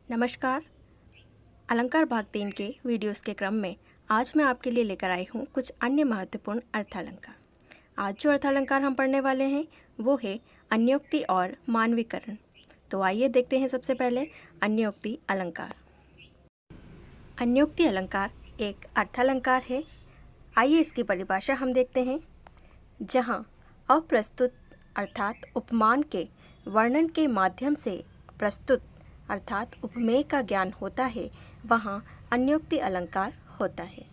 नमस्कार। अलंकार भाग 3 के वीडियोस के क्रम में आज मैं आपके लिए लेकर आई हूँ कुछ अन्य महत्वपूर्ण अर्थालंकार। आज जो अर्थालंकार हम पढ़ने वाले हैं वो है अन्योक्ति और मानवीकरण। तो आइए देखते हैं सबसे पहले अन्योक्ति अलंकार। अन्योक्ति अलंकार एक अर्थालंकार है। आइए इसकी परिभाषा हम देखते हैं। जहाँ अप्रस्तुत अर्थात उपमान के वर्णन के माध्यम से प्रस्तुत अर्थात उपमेय का ज्ञान होता है वहाँ अन्योक्ति अलंकार होता है।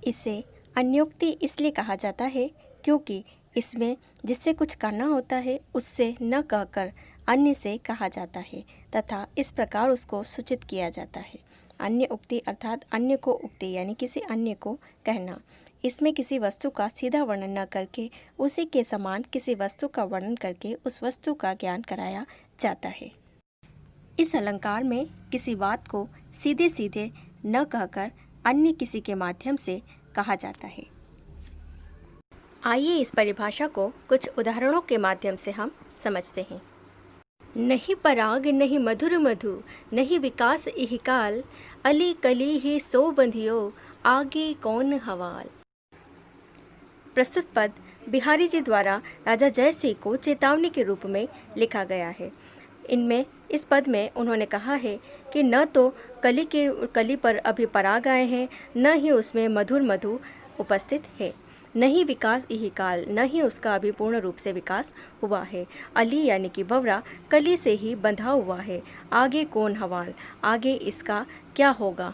इसे अन्योक्ति इसलिए कहा जाता है क्योंकि इसमें जिससे कुछ करना होता है उससे न कहकर अन्य से कहा जाता है तथा इस प्रकार उसको सूचित किया जाता है। अन्य उक्ति अर्थात अन्य को उक्ति यानी किसी अन्य को कहना। इसमें किसी वस्तु का सीधा वर्णन न करके उसी के समान किसी वस्तु का वर्णन करके उस वस्तु का ज्ञान कराया जाता है। इस अलंकार में किसी बात को सीधे सीधे न कहकर अन्य किसी के माध्यम से कहा जाता है। आइए इस परिभाषा को कुछ उदाहरणों के माध्यम से हम समझते हैं। नहीं पराग नहीं मधुर मधु नहीं विकास इह काल अली कली ही सो बंधियो आगे कौन हवाल। प्रस्तुत पद बिहारी जी द्वारा राजा जय सिंह को चेतावनी के रूप में लिखा गया है। इनमें इस पद में उन्होंने कहा है कि न तो कली पर अभी पराग आए हैं, न ही उसमें मधुर मधु उपस्थित है, नहीं विकास इह काल, न ही उसका अभी पूर्ण रूप से विकास हुआ है। अली यानी कि भंवरा कली से ही बंधा हुआ है, आगे कौन हवाल, आगे इसका क्या होगा।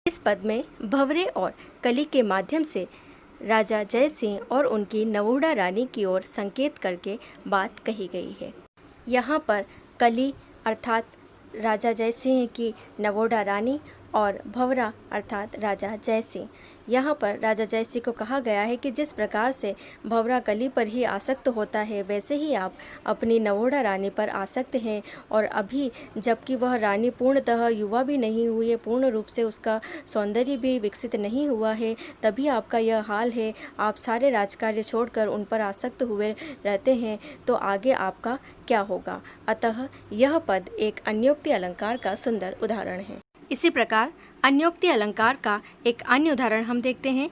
इस पद में भंवरे और कली के माध्यम से राजा जय सिंह और उनकी नवोढ़ा रानी की ओर संकेत करके बात कही गई है। यहाँ पर कली अर्थात राजा जय सिंह की नवोढ़ा रानी और भंवरा अर्थात राजा जय सिंह। यहाँ पर राजा जय सिंह को कहा गया है कि जिस प्रकार से भंवरा कली पर ही आसक्त होता है वैसे ही आप अपनी नवोढ़ा रानी पर आसक्त हैं, और अभी जबकि वह रानी पूर्णतः युवा भी नहीं हुई है, पूर्ण रूप से उसका सौंदर्य भी विकसित नहीं हुआ है, तभी आपका यह हाल है। आप सारे राजकार्य छोड़कर उन पर आसक्त हुए रहते हैं, तो आगे आपका क्या होगा। अतः यह पद एक अन्योक्ति अलंकार का सुंदर उदाहरण है। इसी प्रकार अन्योक्ति अलंकार का एक अन्य उदाहरण हम देखते हैं।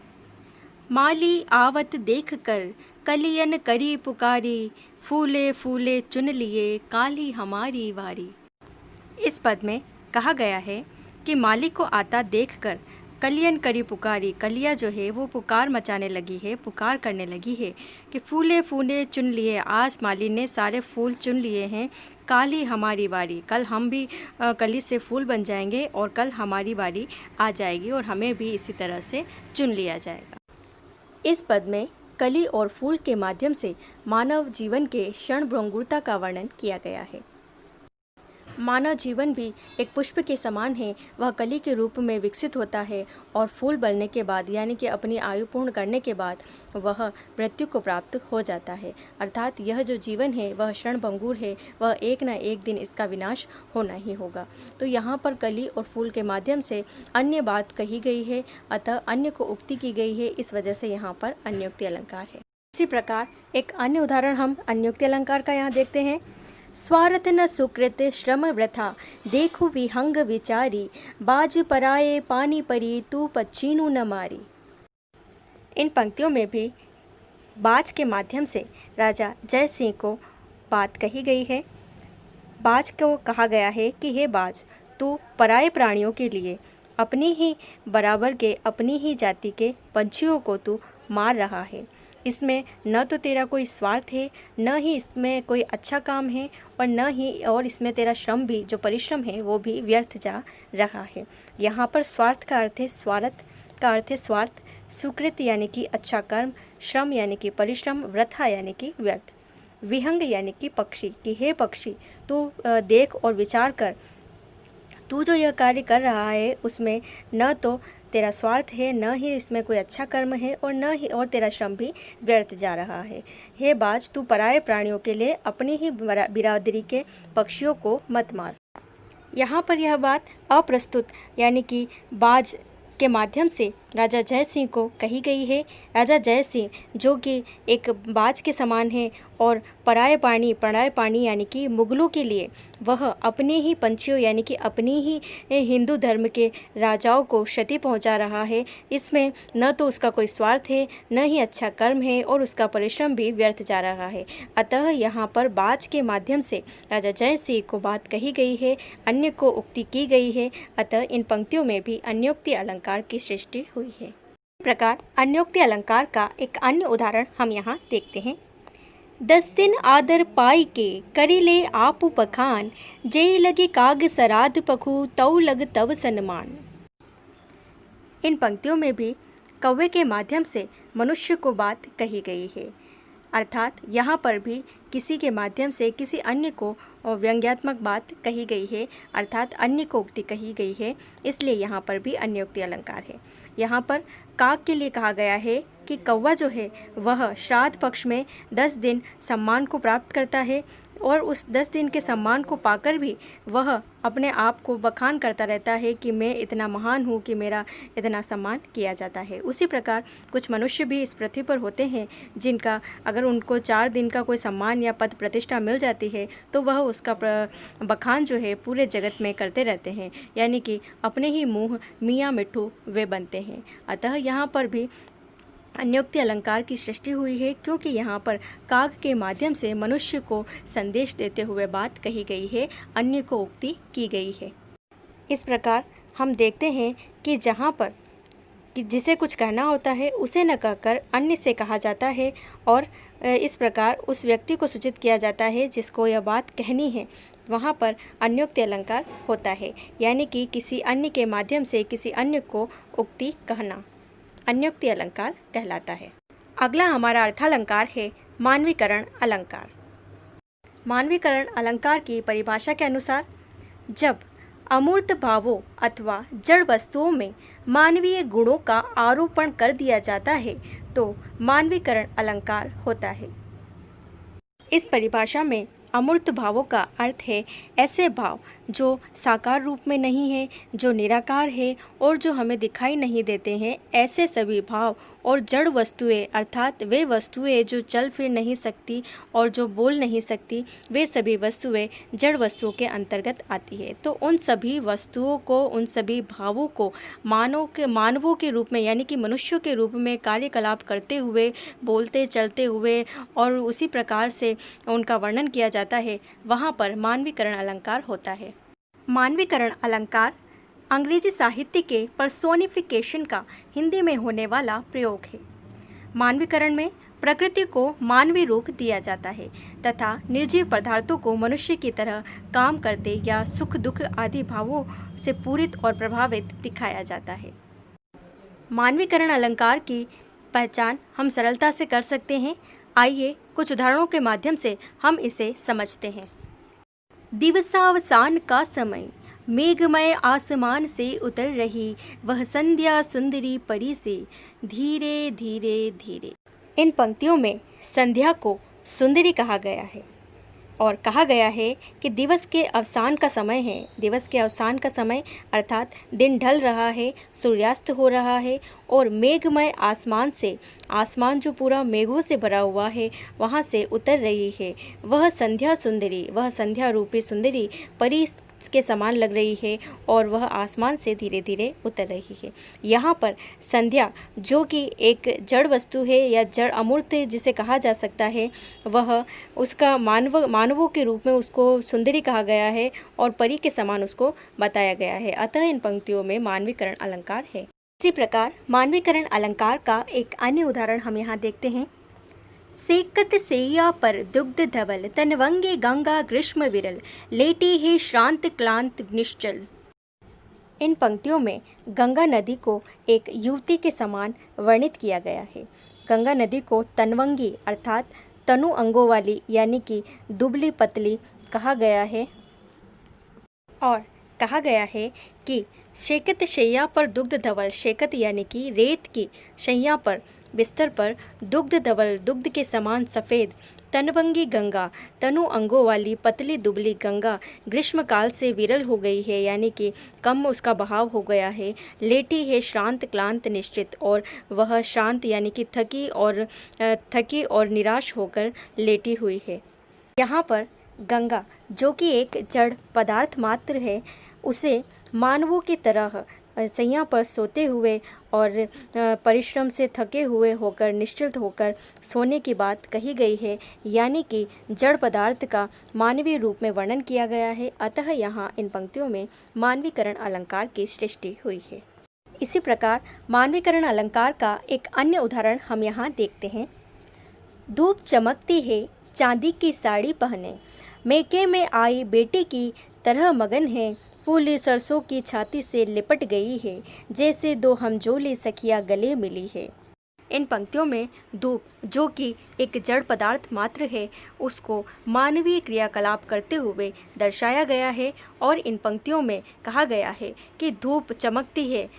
माली आवत देख कर कलियन करी पुकारी फूले फूले चुन लिए काली हमारी वारी। इस पद में कहा गया है कि माली को आता देखकर कलियन करी पुकारी, कलिया जो है वो पुकार मचाने लगी है, पुकार करने लगी है कि फूले फूले चुन लिए, आज माली ने सारे फूल चुन लिए हैं, काली हमारी बारी, कल हम भी कली से फूल बन जाएंगे और कल हमारी बारी आ जाएगी और हमें भी इसी तरह से चुन लिया जाएगा। इस पद में कली और फूल के माध्यम से मानव जीवन के क्षण भंगुरता का वर्णन किया गया है। मानव जीवन भी एक पुष्प के समान है, वह कली के रूप में विकसित होता है और फूल बनने के बाद यानी कि अपनी आयु पूर्ण करने के बाद वह मृत्यु को प्राप्त हो जाता है। अर्थात यह जो जीवन है वह क्षणभंगुर है, वह एक न एक दिन इसका विनाश होना ही होगा। तो यहाँ पर कली और फूल के माध्यम से अन्य बात कही गई है, अतः अन्य को उक्ति की गई है, इस वजह से यहाँ पर अन्योक्ति अलंकार है। इसी प्रकार एक अन्य उदाहरण हम अन्योक्ति अलंकार का यहाँ देखते हैं। स्वार्थ न सुकृत श्रम वृथा देखु विहंग विचारी बाज पराए पानी परी तू पच्छीनु न मारी। इन पंक्तियों में भी बाज के माध्यम से राजा जय सिंह को बात कही गई है। बाज को कहा गया है कि हे बाज, तू पराए प्राणियों के लिए अपनी ही बराबर के अपनी ही जाति के पंछियों को तू मार रहा है। इसमें न तो तेरा कोई स्वार्थ है, न ही इसमें कोई अच्छा काम है, और इसमें तेरा श्रम भी जो परिश्रम है वो भी व्यर्थ जा रहा है। यहाँ पर स्वार्थ का अर्थ है स्वार्थ का अर्थ है स्वार्थ, सुकृत यानी कि अच्छा कर्म, श्रम यानी कि परिश्रम, वृथा यानी कि व्यर्थ, विहंग यानी कि पक्षी, कि हे पक्षी तू देख और विचार कर, तू जो यह कार्य कर रहा है उसमें न तो तेरा स्वार्थ है, न ही इसमें कोई अच्छा कर्म है, और तेरा श्रम भी व्यर्थ जा रहा है। हे बाज, तू पराये प्राणियों के लिए अपनी ही बिरादरी के पक्षियों को मत मार। यहाँ पर यह बात अप्रस्तुत यानी कि बाज के माध्यम से राजा जय सिंह को कही गई है। राजा जय सिंह जो कि एक बाज के समान है और पराय पानी यानी कि मुगलों के लिए वह अपने ही पंछियों यानी कि अपनी ही हिंदू धर्म के राजाओं को क्षति पहुंचा रहा है। इसमें न तो उसका कोई स्वार्थ है, न ही अच्छा कर्म है और उसका परिश्रम भी व्यर्थ जा रहा है। अतः यहाँ पर बाज के माध्यम से राजा जय सिंह को बात कही गई है, अन्य को उक्ति की गई है। अतः इन पंक्तियों में भी अन्योक्ति अलंकार की सृष्टि हुई है। इस प्रकार अन्योक्ति अलंकार का एक अन्य उदाहरण हम यहाँ देखते हैं। 10 दिन आदर पाई के करिले आप बखान, जय लगे काग सराध पखु तौ लग तव सन्मान। इन पंक्तियों में भी कौवे के माध्यम से मनुष्य को बात कही गई है, अर्थात यहाँ पर भी किसी के माध्यम से किसी अन्य को व्यंग्यात्मक बात कही गई है, अर्थात अन्य को उक्ति कही गई है, इसलिए यहाँ पर भी अन्योक्ति अलंकार है। यहाँ पर काग के लिए कहा गया है कि कौवा जो है वह श्राद्ध पक्ष में 10 दिन सम्मान को प्राप्त करता है और उस 10 दिन के सम्मान को पाकर भी वह अपने आप को बखान करता रहता है कि मैं इतना महान हूँ कि मेरा इतना सम्मान किया जाता है। उसी प्रकार कुछ मनुष्य भी इस पृथ्वी पर होते हैं जिनका अगर उनको 4 दिन का कोई सम्मान या पद प्रतिष्ठा मिल जाती है तो वह उसका बखान जो है पूरे जगत में करते रहते हैं, यानी कि अपने ही मुँह मियाँ मिट्ठू वे बनते हैं। अतः यहाँ पर भी अन्योक्ति अलंकार की सृष्टि हुई है, क्योंकि यहाँ पर काग के माध्यम से मनुष्य को संदेश देते हुए बात कही गई है, अन्य को उक्ति की गई है। इस प्रकार हम देखते हैं कि जहाँ पर कि जिसे कुछ कहना होता है उसे न कहकर अन्य से कहा जाता है और इस प्रकार उस व्यक्ति को सूचित किया जाता है जिसको यह बात कहनी है, वहाँ पर अन्योक्ति अलंकार होता है, यानी कि किसी अन्य के माध्यम से किसी अन्य को उक्ति कहना अन्योक्ति अलंकार कहलाता है। अगला हमारा अर्थालंकार है मानवीकरण अलंकार। मानवीकरण अलंकार की परिभाषा के अनुसार जब अमूर्त भावों अथवा जड़ वस्तुओं में मानवीय गुणों का आरोपण कर दिया जाता है तो मानवीकरण अलंकार होता है। इस परिभाषा में अमूर्त भावों का अर्थ है ऐसे भाव जो साकार रूप में नहीं है, जो निराकार है और जो हमें दिखाई नहीं देते हैं, ऐसे सभी भाव और जड़ वस्तुएं अर्थात वे वस्तुएं जो चल फिर नहीं सकती और जो बोल नहीं सकती, वे सभी वस्तुएं जड़ वस्तुओं के अंतर्गत आती है। तो उन सभी वस्तुओं को, उन सभी भावों को मानवों के रूप में यानी कि मनुष्यों के रूप में कार्यकलाप करते हुए, बोलते चलते हुए और उसी प्रकार से उनका वर्णन किया जाता है, वहाँ पर मानवीकरण अलंकार होता है। मानवीकरण अलंकार अंग्रेजी साहित्य के पर्सोनिफिकेशन का हिंदी में होने वाला प्रयोग है। मानवीकरण में प्रकृति को मानवीय रूप दिया जाता है तथा निर्जीव पदार्थों को मनुष्य की तरह काम करते या सुख दुख आदि भावों से पूरित और प्रभावित दिखाया जाता है। मानवीकरण अलंकार की पहचान हम सरलता से कर सकते हैं। आइए कुछ उदाहरणों के माध्यम से हम इसे समझते हैं। दिवसावसान का समय, मेघमय आसमान से उतर रही वह संध्या सुंदरी परी से धीरे धीरे धीरे। इन पंक्तियों में संध्या को सुंदरी कहा गया है और कहा गया है कि दिवस के अवसान का समय है। दिवस के अवसान का समय अर्थात दिन ढल रहा है, सूर्यास्त हो रहा है और मेघमय आसमान से, आसमान जो पूरा मेघों से भरा हुआ है, वहाँ से उतर रही है वह संध्या सुंदरी, वह संध्या रूपी सुंदरी परी के समान लग रही है और वह आसमान से धीरे धीरे उतर रही है। यहाँ पर संध्या जो कि एक जड़ वस्तु है या जड़ अमूर्त जिसे कहा जा सकता है, वह उसका मानवों के रूप में उसको सुंदरी कहा गया है और परी के समान उसको बताया गया है। अतः इन पंक्तियों में मानवीकरण अलंकार है। इसी प्रकार मानवीकरण अलंकार का एक अन्य उदाहरण हम यहाँ देखते हैं। सेकत सेया पर दुग्ध धवल, तनवंगे गंगा ग्रीष्म विरल, लेटी ही श्रांत क्लांत निश्चल। इन पंक्तियों में गंगा नदी को एक युवती के समान वर्णित किया गया है। गंगा नदी को तनवंगी अर्थात तनु अंगों वाली यानी कि दुबली पतली कहा गया है और कहा गया है कि शेकत शैया पर दुग्ध धवल, शेकत यानी कि रेत की शैया पर, बिस्तर पर दुग्ध धवल, दुग्ध के समान सफ़ेद तनवंगी गंगा, तनु अंगों वाली पतली दुबली गंगा ग्रीष्मकाल से विरल हो गई है, यानी कि कम उसका बहाव हो गया है। लेटी है श्रांत क्लांत निश्चित, और वह श्रांत यानी कि थकी और निराश होकर लेटी हुई है। यहाँ पर गंगा जो कि एक जड़ पदार्थ मात्र है, उसे मानवों की तरह सैया पर सोते हुए और परिश्रम से थके हुए होकर निश्चिंत होकर सोने की बात कही गई है, यानी कि जड़ पदार्थ का मानवीय रूप में वर्णन किया गया है। अतः यहाँ इन पंक्तियों में मानवीकरण अलंकार की सृष्टि हुई है। इसी प्रकार मानवीकरण अलंकार का एक अन्य उदाहरण हम यहाँ देखते हैं। धूप चमकती है चांदी की साड़ी पहने, मैके में आई बेटी की तरह मगन है, फूली सरसों की छाती से लिपट गई है, जैसे दो हमजोली सखिया गले मिली है। इन पंक्तियों में धूप जो कि एक जड़ पदार्थ मात्र है, उसको मानवीय क्रियाकलाप करते हुए दर्शाया गया है। और इन पंक्तियों में कहा गया है कि धूप चमकती है,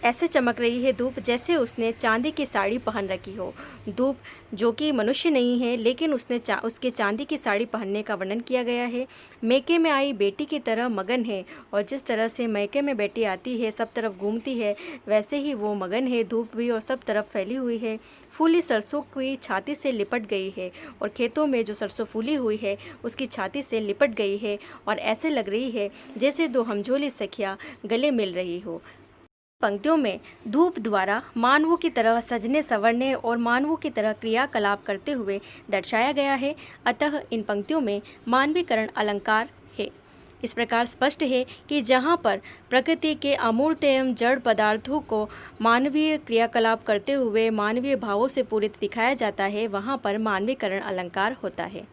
ऐसे चमक रही है धूप जैसे उसने चांदी की साड़ी पहन रखी हो। धूप जो कि मनुष्य नहीं है, लेकिन उसके चांदी की साड़ी पहनने का वर्णन किया गया है। मैके में आई बेटी की तरह मगन है, और जिस तरह से मैके में बेटी आती है, सब तरफ घूमती है, वैसे ही वो मगन है धूप भी, और सब तरफ फैली हुई है। फूली सरसों की छाती से लिपट गई है, और खेतों में जो सरसों फूली हुई है उसकी छाती से लिपट गई है, और ऐसे लग रही है जैसे दो हमजोली सखियाँ गले मिल रही हो। पंक्तियों में धूप द्वारा मानवों की तरह सजने संवरने और मानवों की तरह क्रियाकलाप करते हुए दर्शाया गया है। अतः इन पंक्तियों में मानवीकरण अलंकार है। इस प्रकार स्पष्ट है कि जहाँ पर प्रकृति के अमूर्त एवं जड़ पदार्थों को मानवीय क्रियाकलाप करते हुए मानवीय भावों से पूरित दिखाया जाता है, वहाँ पर मानवीकरण अलंकार होता है।